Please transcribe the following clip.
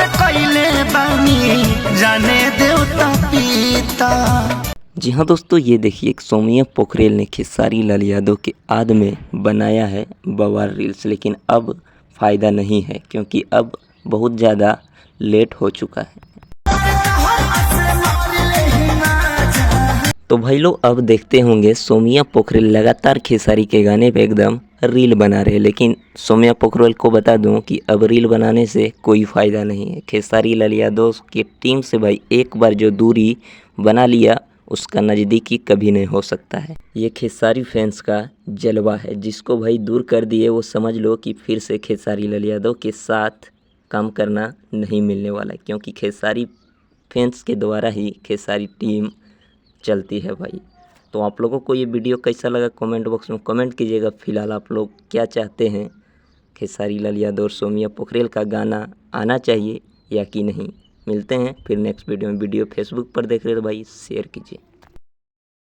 से कइले बानी जाने देवता पिता। जी हाँ दोस्तों, ये देखिए सोमिया पोखरेल ने खेसारी लाल यादव के आद में बनाया है बवाल रील्स, लेकिन अब फ़ायदा नहीं है क्योंकि अब बहुत ज़्यादा लेट हो चुका है। तो भाई लोग अब देखते होंगे सोमिया पोखरेल लगातार खेसारी के गाने पे एकदम रील बना रहे हैं, लेकिन सोमिया पोखरेल को बता दूं कि अब रील बनाने से कोई फ़ायदा नहीं है। खेसारी लाल यादव की टीम से भाई एक बार जो दूरी बना लिया उसका नज़दीकी कभी नहीं हो सकता है। ये खेसारी फैंस का जलवा है, जिसको भाई दूर कर दिए वो समझ लो कि फिर से खेसारी लाल यादव के साथ काम करना नहीं मिलने वाला है, क्योंकि खेसारी फैंस के द्वारा ही खेसारी टीम चलती है भाई। तो आप लोगों को ये वीडियो कैसा लगा कमेंट बॉक्स में कमेंट कीजिएगा। फिलहाल आप लोग क्या चाहते हैं, खेसारी लाल यादव और सोमिया पोखरेल का गाना आना चाहिए या कि नहीं? मिलते हैं फिर नेक्स्ट वीडियो में। वीडियो फेसबुक पर देख रहे हो तो भाई शेयर कीजिए।